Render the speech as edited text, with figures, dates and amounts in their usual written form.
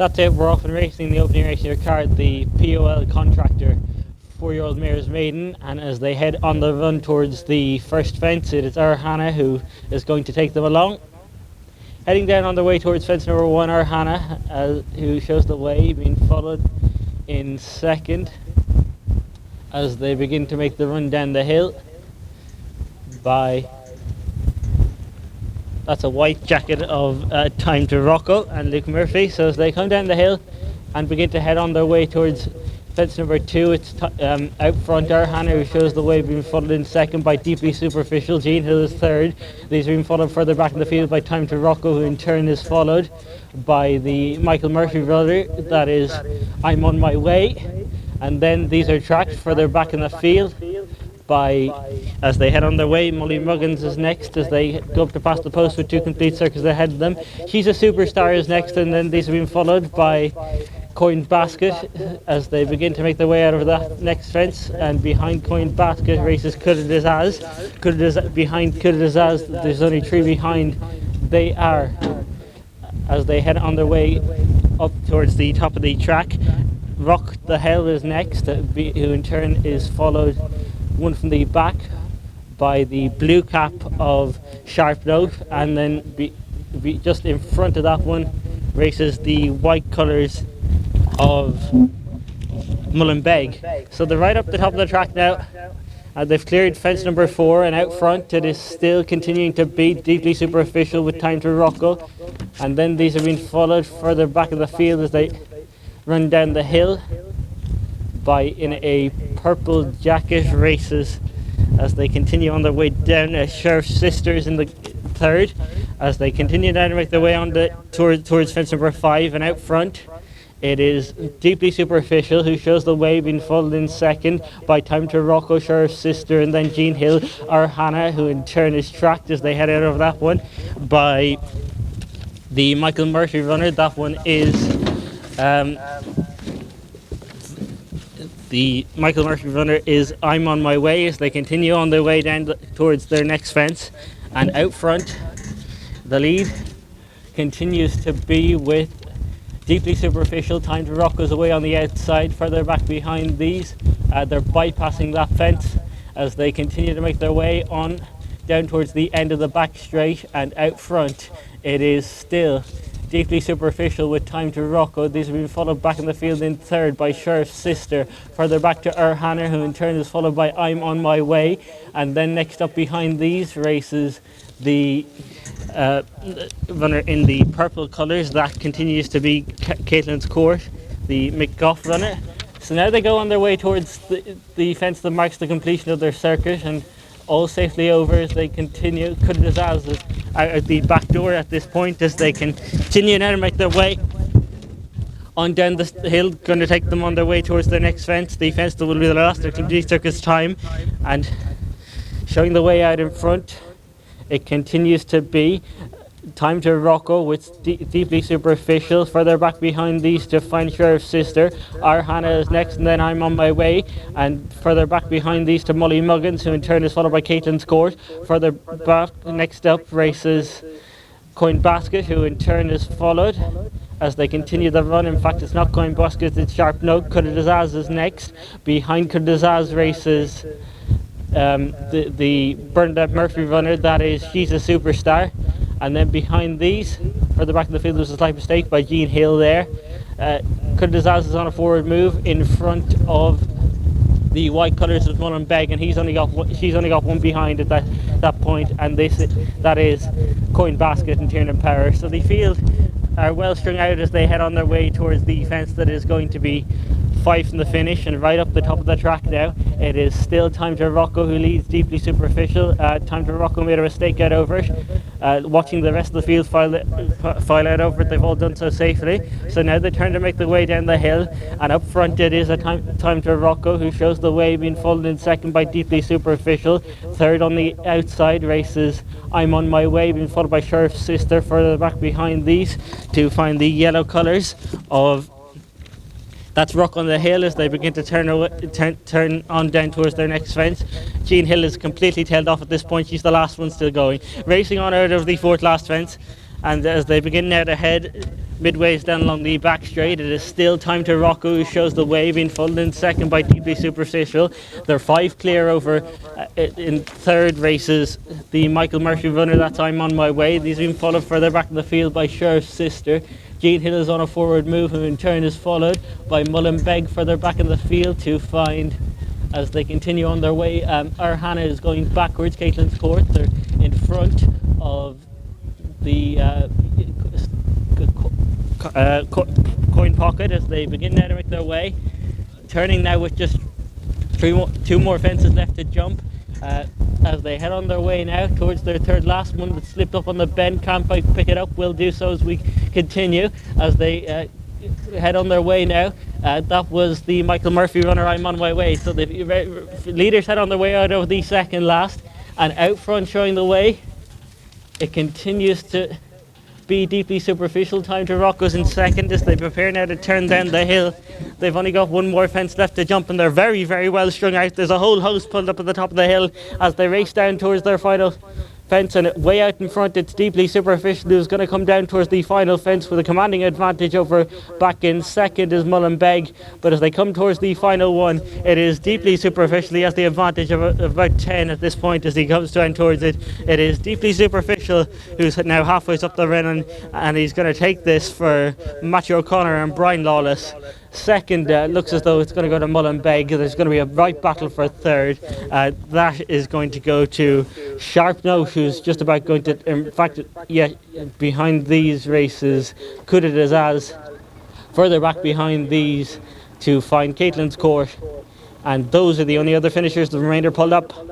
That's it, we're off and racing the opening race of your card, the POL Contractor 4-year-old mare's Maiden, and as they head on the run towards the first fence, it is our Hannah who is going to take them along. Heading down on their way towards fence number 1, our Hannah, who shows the way, being followed in second as they begin to make the run down the hill by... That's a white jacket of Time to Rocco and Luke Murphy. So as they come down the hill and begin to head on their way towards fence number 2, it's out front our Hannah who shows the way, being followed in second by Deeply Superficial. Jean Hill is third. These are being followed further back in the field by Time to Rocco, who in turn is followed by the Michael Murphy brother, that is I'm On My Way. And then these are tracked further back in the field by, as they head on their way, Molly Muggins is next as they go up to pass the post with 2 complete circles ahead of them. She's a Superstar is next, and then these have been followed by Coin Basket as they begin to make their way out of that next fence, and behind Coin Basket races Coulda Dizaz. Behind Coulda Dizaz, there's only 3 behind. They are, as they head on their way up towards the top of the track, Rock the Hell is next, who in turn is followed one from the back by the blue cap of Sharp Note, and then just in front of that one races the white colours of Mullenbeg. So they're right up the top of the track now. They've cleared fence number 4, and out front it is still continuing to beat Deeply Superficial with Time to Rocco, and then these have been followed further back in the field as they run down the hill by In a Purple Jacket races as they continue on their way down. Sheriff's Sisters in the third as they continue down to make their way on towards fence number 5, and out front it is Deeply Superficial who shows the way, being followed in second by Time to Rocco, Sheriff's Sister, and then Jean Hill, our Hannah, who in turn is tracked as they head out of that one by the Michael Murphy runner. That one is the Michael Murphy runner is I'm On My Way as they continue on their way down towards their next fence. And out front, the lead continues to be with Deeply Superficial. Time to Rock goes away on the outside. Further back behind these, they're bypassing that fence as they continue to make their way on down towards the end of the back straight. And out front, it is still Deeply Superficial with Time to Rocco. These have been followed back in the field in third by Sheriff's Sister. Further back to Ur Hannah, who in turn is followed by I'm On My Way. And then next up behind these races the runner in the purple colours. That continues to be Caitlin's Court, the McGough runner. So now they go on their way towards the fence that marks the completion of their circuit, and all safely over as they continue. Coulda Dizaz is out at the back door at this point as they continue now to make their way on down the hill, going to take them on their way towards their next fence, the fence that will be the last of complete circus time. And showing the way out in front, it continues to be Time to Rocco with Deeply Superficial. Further back behind these to find Sheriff's Sister. Our Hannah is next, and then I'm On My Way. And further back behind these to Molly Muggins, who in turn is followed by Caitlin's Court. Further back, next up, races Coin Basket, who in turn is followed as they continue the run. In fact, it's not Coin Basket, it's Sharp Note. Coulda Dizaz is next. Behind Coulda Dizaz races the Bernadette Murphy runner, that is She's a Superstar. And then behind these, further back in the field, there was a slight mistake by Jean Hill there. Coulda Dizaz is on a forward move in front of the white colours of Mullenbeg, and she's only got one behind at that point, and that is Coin Basket and Tiernan Power. So the field are well strung out as they head on their way towards the fence that is going to be 5 from the finish, and right up the top of the track now it is still Time to Rocco who leads Deeply Superficial. Time to Rocco made a mistake out over it. Watching the rest of the field file out over it, they've all done so safely. So now they turn to make their way down the hill, and up front it is a Time to Rocco who shows the way, being followed in second by Deeply Superficial. Third on the outside races I'm On My Way, being followed by Sheriff's Sister. Further back behind these to find the yellow colours of That's Rock on the Hill as they begin to turn on down towards their next fence. Jean Hill is completely tailed off at this point. She's the last one still going. Racing on out of the fourth last fence. And as they begin now to head midways down along the back straight, it is still Time to Rocco who shows the way, being followed in second by Deeply Superficial. They're 5 clear over in third races the Michael Murphy runner, that's I'm on my way. These have been followed further back in the field by Sheriff's Sister. Jean Hill is on a forward move, who in turn is followed by Mullenbeg further back in the field to find, as they continue on their way, our Hannah is going backwards. Caitlin's Court, they're in front of the coin pocket as they begin now to make their way, turning now with just 2 more fences left to jump, as they head on their way now towards their third last one that slipped up on the bend. Can't quite pick it up, will do so as we continue, as they head on their way now. That was the Michael Murphy runner, I'm on my way. So the leaders head on their way out of the second last, and out front showing the way, it continues to be Deeply Superficial. Time to Rock goes in second as they prepare now to turn down the hill. They've only got 1 more fence left to jump, and they're very, very well strung out. There's a whole host pulled up at the top of the hill as they race down towards their final fence, and way out in front it's Deeply Superficial who's going to come down towards the final fence with a commanding advantage over. Back in second is Mullenbeg, but as they come towards the final one, it is Deeply Superficial. He has the advantage of about 10 at this point as he comes down towards it. It is Deeply Superficial who's now halfway up the run, and he's going to take this for Matthew O'Connor and Brian Lawless. Second looks as though it's going to go to Mullenbeg. There's going to be a right battle for third. That is going to go to Sharp Note, who's just about going to, in fact, behind these races, Could It As further back behind these to find Caitlin's Court. And those are the only other finishers. The remainder pulled up